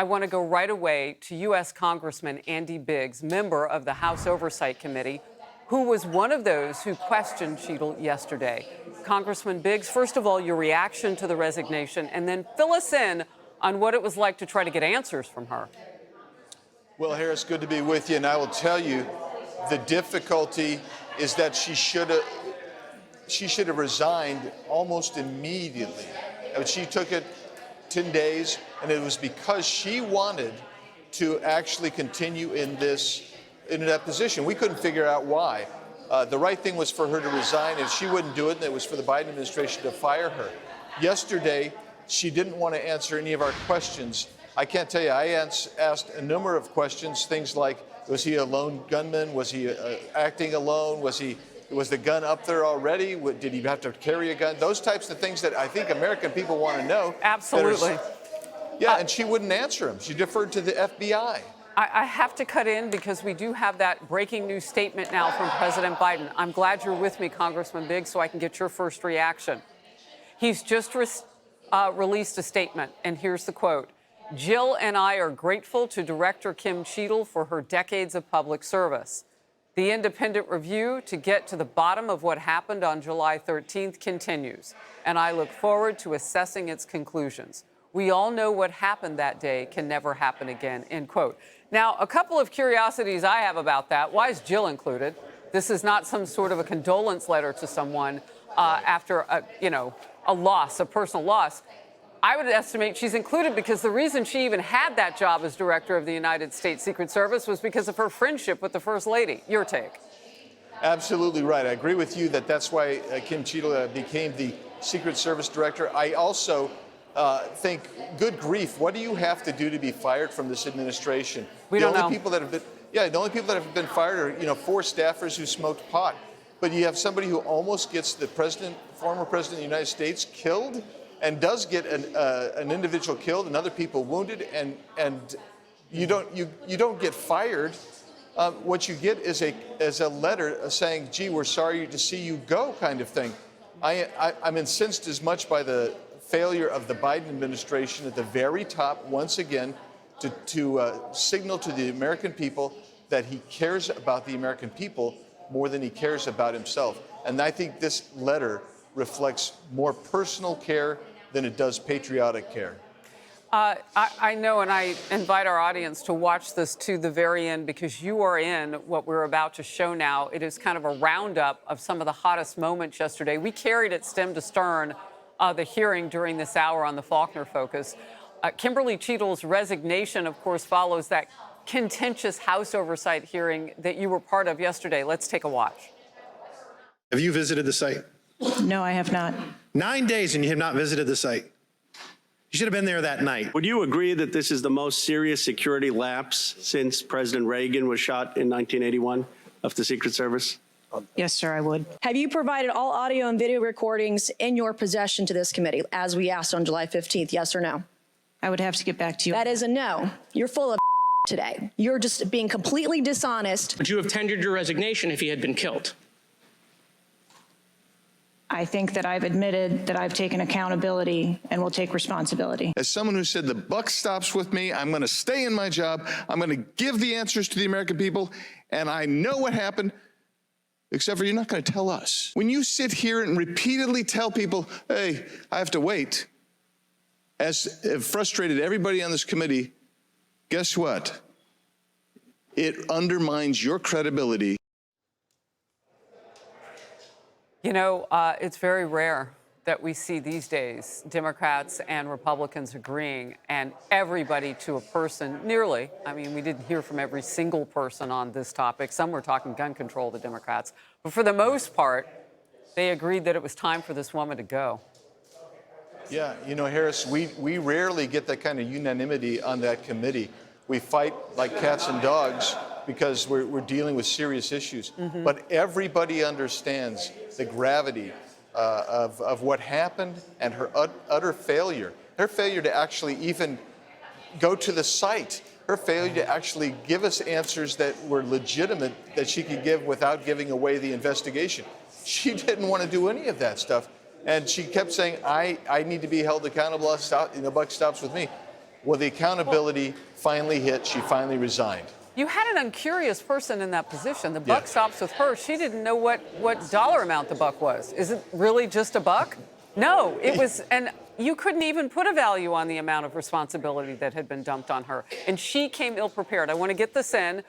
I want to go right away to U.S. Congressman Andy Biggs, member of the House Oversight Committee, who was one of those who questioned Cheatle yesterday. Congressman Biggs, first of all, your reaction to the resignation, and then fill us in on what it was like to try to get answers from her. Well, Harris, good to be with you. And I will tell you, the difficulty is that she should have resigned almost immediately. I mean, she took it 10 days, and it was because she wanted to actually continue in that position. We couldn't figure out why. The right thing was for her to resign. If she wouldn't do it, and it was for the Biden administration to fire her. Yesterday, she didn't want to answer any of our questions. I can't tell you, I asked a number of questions, things like, was he a lone gunman? Was he acting alone? Was the gun up there already? Did he have to carry a gun? Those types of things that I think American people want to know. Absolutely. Yeah, and she wouldn't answer them. She deferred to the FBI. I have to cut in because we do have that breaking news statement now from President Biden. I'm glad you're with me, Congressman Biggs, so I can get your first reaction. He's just released a statement, and here's the quote. Jill and I are grateful to Director Kim Cheatle for her decades of public service. The independent review to get to the bottom of what happened on July 13th continues, and I look forward to assessing its conclusions. We all know what happened that day can never happen again, end quote. Now, a couple of curiosities I have about that. Why is Jill included? This is not some sort of a condolence letter to someone after a loss, a personal loss. I would estimate she's included because the reason she even had that job as director of the United States Secret Service was because of her friendship with the First Lady. Your take? Absolutely right. I agree with you that that's why Kim Cheatle became the Secret Service director. I also think, good grief, what do you have to do to be fired from this administration? We don't know. The only people that have been fired are, 4 staffers who smoked pot. But you have somebody who almost gets the former president of the United States killed, and does get an individual killed and other people wounded, and you don't get fired. What you get is a letter saying, "Gee, we're sorry to see you go," kind of thing. I'm incensed as much by the failure of the Biden administration at the very top once again to signal to the American people that he cares about the American people more than he cares about himself. And I think this letter reflects more personal care than it does patriotic care. I know, and I invite our audience to watch this to the very end because you are in what we're about to show now. It is kind of a roundup of some of the hottest moments yesterday. We carried it stem to stern the hearing during this hour on the Faulkner Focus. Kimberly Cheatle's resignation, of course, follows that contentious House oversight hearing that you were part of yesterday. Let's take a watch. Have you visited the site? No, I have not. 9 days and you have not visited the site. You should have been there that night. Would you agree that this is the most serious security lapse since President Reagan was shot in 1981 of the Secret Service? Yes, sir, I would. Have you provided all audio and video recordings in your possession to this committee, as we asked on July 15th, yes or no? I would have to get back to you. That is a no. You're full of today. You're just being completely dishonest. Would you have tendered your resignation if he had been killed? I think that I've admitted that I've taken accountability and will take responsibility. As someone who said the buck stops with me, I'm going to stay in my job. I'm going to give the answers to the American people. And I know what happened, except for you're not going to tell us. When you sit here and repeatedly tell people, hey, I have to wait, as it frustrated everybody on this committee, guess what? It undermines your credibility. You know, it's very rare that we see these days Democrats and Republicans agreeing, and everybody to a person, nearly. I mean, we didn't hear from every single person on this topic. Some were talking gun control, the Democrats. But for the most part, they agreed that it was time for this woman to go. Yeah, Harris, we rarely get that kind of unanimity on that committee. We fight like cats and dogs because we're dealing with serious issues. Mm-hmm. But everybody understands the gravity of what happened and her utter failure. Her failure to actually even go to the site. Her failure to actually give us answers that were legitimate that she could give without giving away the investigation. She didn't want to do any of that stuff. And she kept saying, I need to be held accountable. The buck stops with me. Well, the accountability finally hit. She finally resigned. You had an uncurious person in that position. The buck stops with her. She didn't know what dollar amount the buck was. Is it really just a buck? No, it was, and you couldn't even put a value on the amount of responsibility that had been dumped on her. And she came ill-prepared. I want to get this in.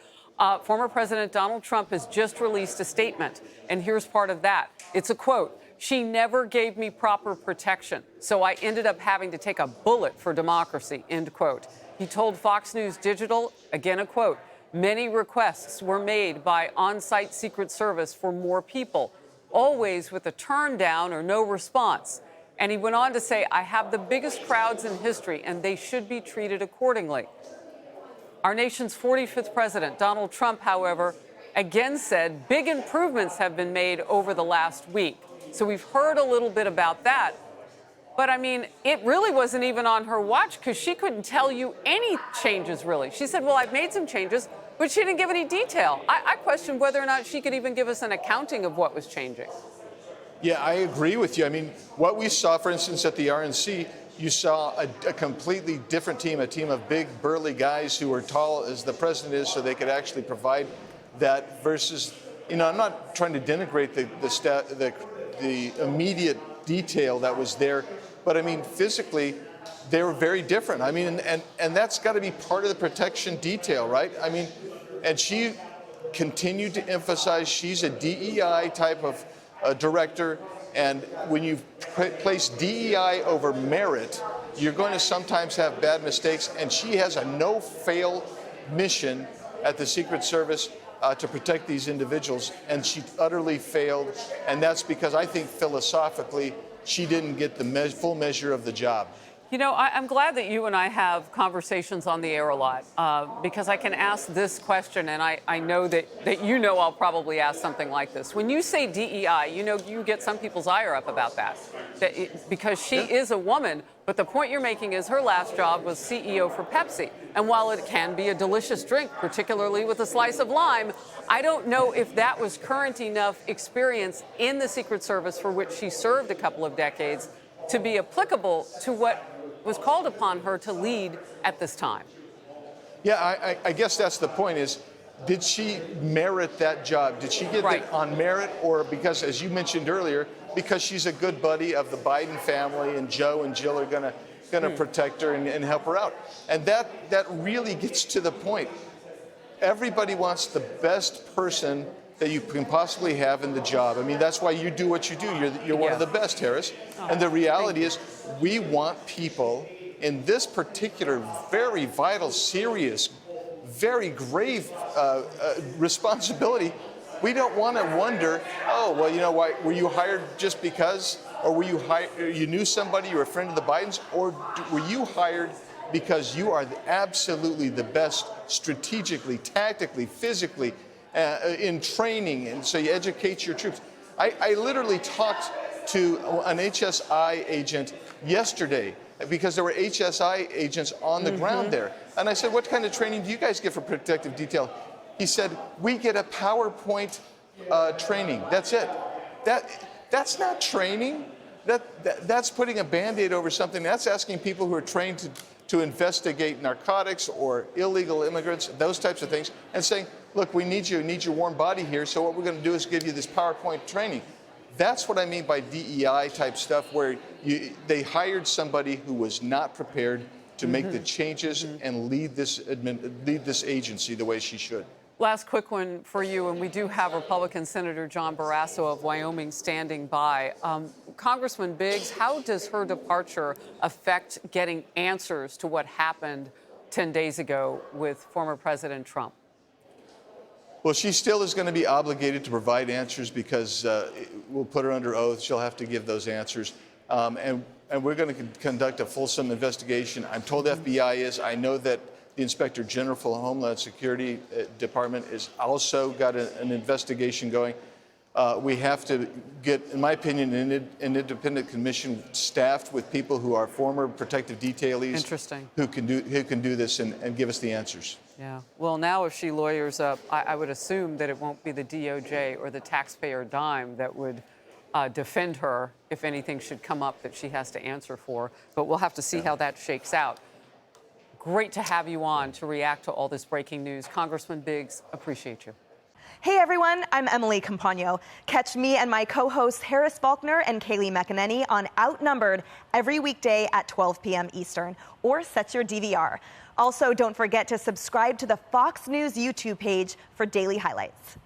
Former President Donald Trump has just released a statement, and here's part of that. It's a quote. "She never gave me proper protection, so I ended up having to take a bullet for democracy," end quote. He told Fox News Digital, again a quote, "Many requests were made by on-site Secret Service for more people, always with a turn down or no response." And he went on to say, "I have the biggest crowds in history, and they should be treated accordingly." Our nation's 45th president, Donald Trump, however, again said big improvements have been made over the last week. So we've heard a little bit about that. But I mean, it really wasn't even on her watch because she couldn't tell you any changes, really. She said, well, I've made some changes, but she didn't give any detail. I questioned whether or not she could even give us an accounting of what was changing. Yeah, I agree with you. I mean, what we saw, for instance, at the RNC, you saw a completely different team, a team of big, burly guys who were tall as the president is, so they could actually provide that versus, you know, I'm not trying to denigrate the immediate detail that was there, but I mean, physically, they were very different. I mean, and that's got to be part of the protection detail, right? I mean, and she continued to emphasize she's a DEI type of director, and when you place DEI over merit, you're going to sometimes have bad mistakes, and she has a no-fail mission at the Secret Service to protect these individuals, and she utterly failed, and that's because I think philosophically she didn't get the full measure of the job. You know, I'm glad that you and I have conversations on the air a lot because I can ask this question, and I know that you know I'll probably ask something like this. When you say DEI, you know, you get some people's ire up about that because she is a woman, but the point you're making is her last job was CEO for Pepsi. And while it can be a delicious drink, particularly with a slice of lime, I don't know if that was current enough experience in the Secret Service for which she served a couple of decades to be applicable to what was called upon her to lead at this time. Yeah, I guess that's the point is, did she merit that job? Did she get it on merit, or because, as you mentioned earlier, because she's a good buddy of the Biden family and Joe and Jill are gonna protect her and help her out? And that really gets to the point. Everybody wants the best person that you can possibly have in the job. I mean, that's why you do what you do. You're one of the best, Harris. And the reality is, we want people in this particular very vital, serious, very grave responsibility. We don't want to wonder, oh, well, you know, why were you hired just because, or were you knew somebody, you were a friend of the Bidens, or were you hired because you are absolutely the best strategically, tactically, physically, in training, and so you educate your troops. I literally talked to an HSI agent yesterday because there were HSI agents on the ground there. And I said, what kind of training do you guys get for protective detail? He said, we get a PowerPoint training. That's it. That's not training. That's putting a Band-Aid over something. That's asking people who are trained to investigate narcotics or illegal immigrants, those types of things, and saying, look, we need your warm body here, so what we're going to do is give you this PowerPoint training. That's what I mean by DEI type stuff, where they hired somebody who was not prepared to make the changes and lead this agency the way she should. Last quick one for you, and we do have Republican Senator John Barrasso of Wyoming standing by. Congressman Biggs, how does her departure affect getting answers to what happened 10 days ago with former President Trump? Well, she still is going to be obligated to provide answers because we'll put her under oath. She'll have to give those answers. And we're going to conduct a fulsome investigation. I'm told FBI is. I know that the Inspector General for the Homeland Security Department is also got an investigation going. We have to get, in my opinion, an independent commission staffed with people who are former protective detailees. Interesting. Who can do this and give us the answers. Yeah. Well, now if she lawyers up, I would assume that it won't be the DOJ or the taxpayer dime that would defend her if anything should come up that she has to answer for. But we'll have to see how that shakes out. Great to have you on to react to all this breaking news. Congressman Biggs, appreciate you. Hey everyone, I'm Emily Campagno. Catch me and my co-hosts Harris Faulkner and Kaylee McEnany on Outnumbered every weekday at 12 p.m. Eastern, or set your DVR. Also, don't forget to subscribe to the Fox News YouTube page for daily highlights.